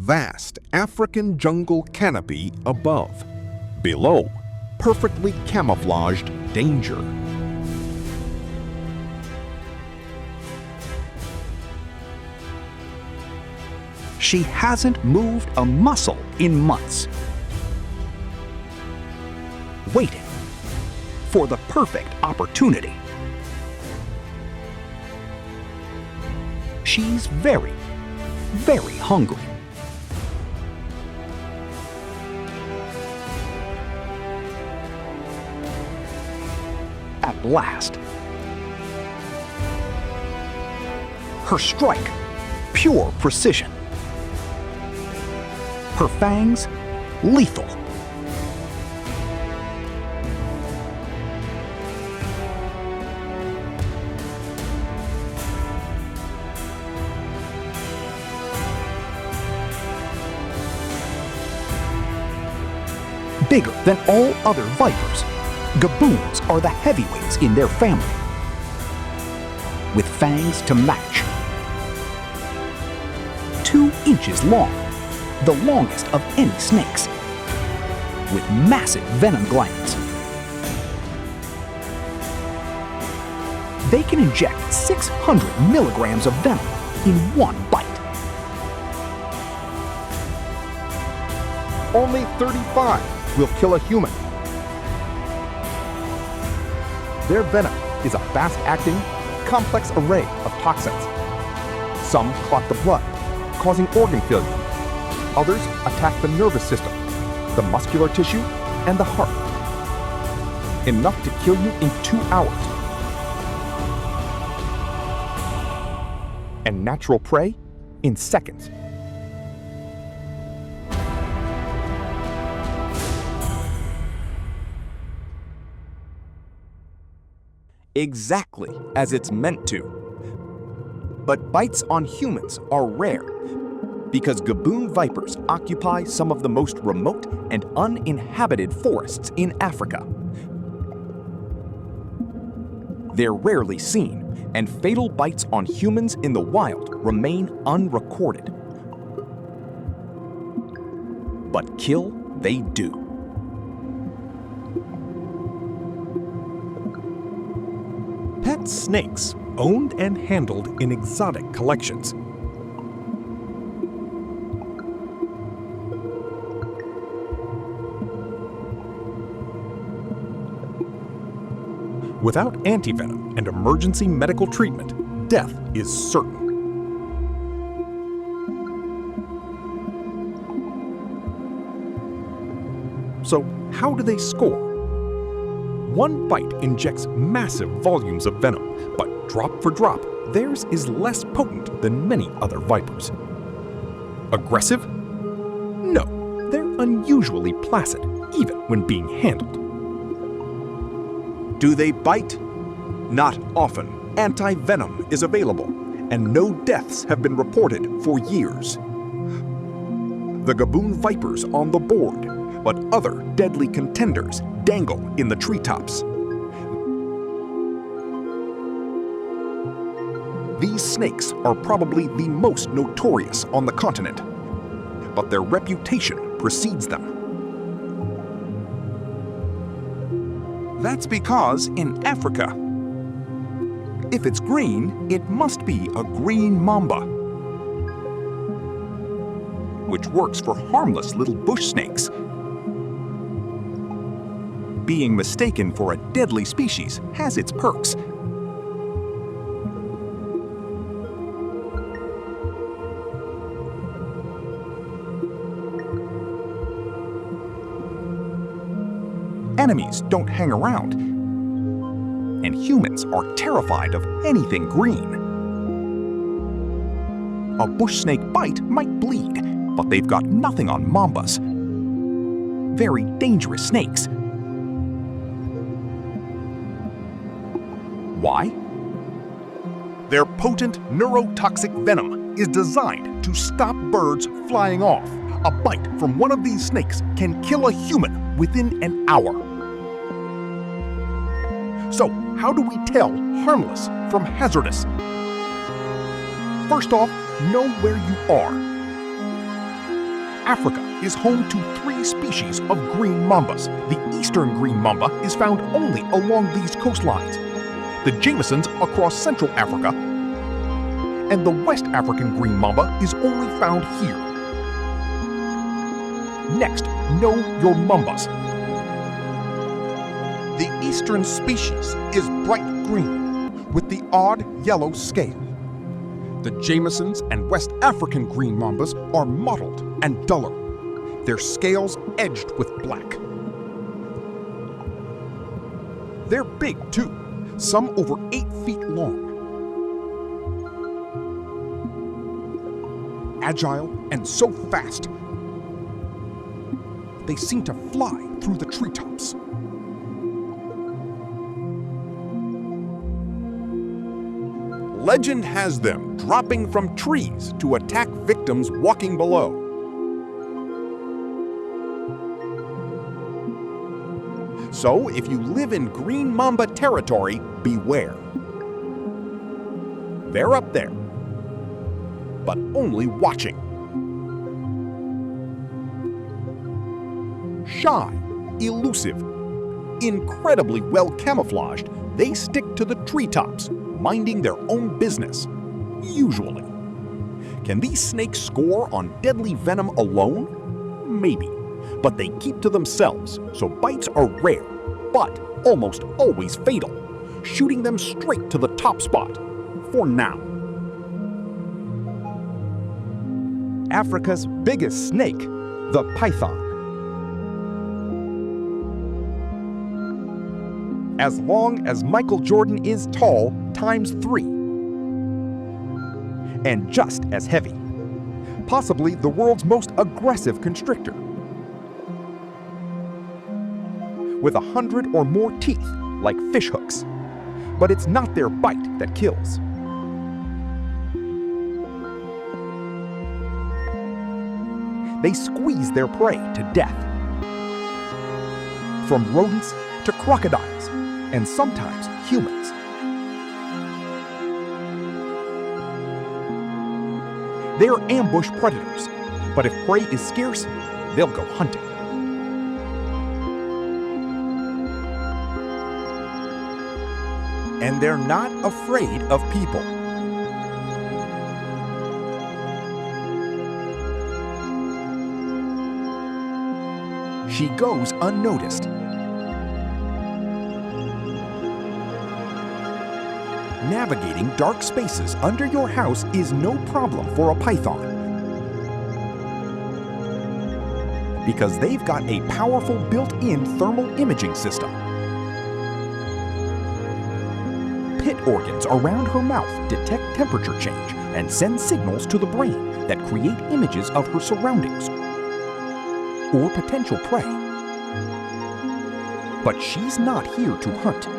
vast African jungle canopy above. Below, perfectly camouflaged danger. She hasn't moved a muscle in months, waiting for the perfect opportunity. She's very, very hungry. At last, her strike, pure precision. Her fangs, lethal. Bigger than all other vipers, gaboons are the heavyweights in their family, with fangs to match. 2 inches long, the longest of any snakes, with massive venom glands. They can inject 600 milligrams of venom in one bite. Only 35 will kill a human. Their venom is a fast-acting, complex array of toxins. Some clot the blood, causing organ failure. Others attack the nervous system, the muscular tissue, and the heart. Enough to kill you in 2 hours. And natural prey in seconds. Exactly as it's meant to. But bites on humans are rare because gaboon vipers occupy some of the most remote and uninhabited forests in Africa. They're rarely seen, and fatal bites on humans in the wild remain unrecorded. But kill they do. Pet snakes owned and handled in exotic collections. Without antivenom and emergency medical treatment, death is certain. So, how do they score? One bite injects massive volumes of venom, but drop for drop, theirs is less potent than many other vipers. Aggressive? No, they're unusually placid, even when being handled. Do they bite? Not often. Anti-venom is available, and no deaths have been reported for years. The gaboon vipers on the board, but other deadly contenders dangle in the treetops. These snakes are probably the most notorious on the continent, but their reputation precedes them. That's because in Africa, if it's green, it must be a green mamba, which works for harmless little bush snakes. Being mistaken for a deadly species has its perks. Enemies don't hang around, and humans are terrified of anything green. A bush snake bite might bleed, but they've got nothing on mambas. Very dangerous snakes. Why? Their potent neurotoxic venom is designed to stop birds flying off. A bite from one of these snakes can kill a human within an hour. So, how do we tell harmless from hazardous? First off, know where you are. Africa is home to 3 species of green mambas. The eastern green mamba is found only along these coastlines, the Jamesons across Central Africa, and the West African green mamba is only found here. Next, know your mambas. The eastern species is bright green with the odd yellow scale. The Jamesons and West African green mambas are mottled and duller, their scales edged with black. They're big too, some over 8 feet long. Agile and so fast, they seem to fly through the treetops. Legend has them dropping from trees to attack victims walking below. So, if you live in green mamba territory, beware. They're up there, but only watching. Shy, elusive, incredibly well camouflaged, they stick to the treetops, minding their own business, usually. Can these snakes score on deadly venom alone? Maybe, but they keep to themselves, so bites are rare, but almost always fatal, shooting them straight to the top spot, for now. Africa's biggest snake, the python. As long as Michael Jordan is tall times 3. And just as heavy. Possibly the world's most aggressive constrictor. With 100 or more teeth, like fish hooks. But it's not their bite that kills. They squeeze their prey to death. From rodents to crocodiles, and sometimes humans. They're ambush predators, but if prey is scarce, they'll go hunting. And they're not afraid of people. She goes unnoticed. Navigating dark spaces under your house is no problem for a python, because they've got a powerful built-in thermal imaging system. Pit organs around her mouth detect temperature change and send signals to the brain that create images of her surroundings or potential prey. But she's not here to hunt.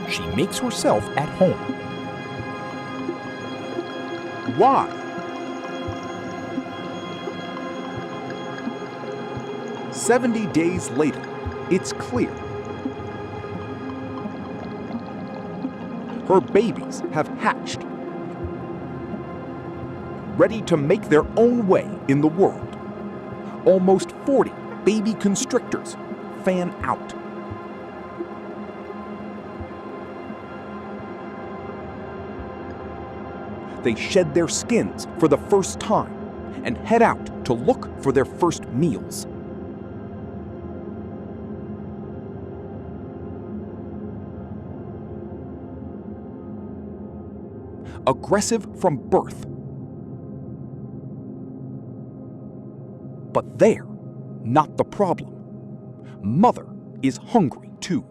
She makes herself at home. Why? "70 days later, it's clear. Her babies have hatched, ready to make their own way in the world. Almost 40 baby constrictors fan out. They shed their skins for the first time and head out to look for their first meals. Aggressive from birth. But they're not the problem. Mother is hungry too.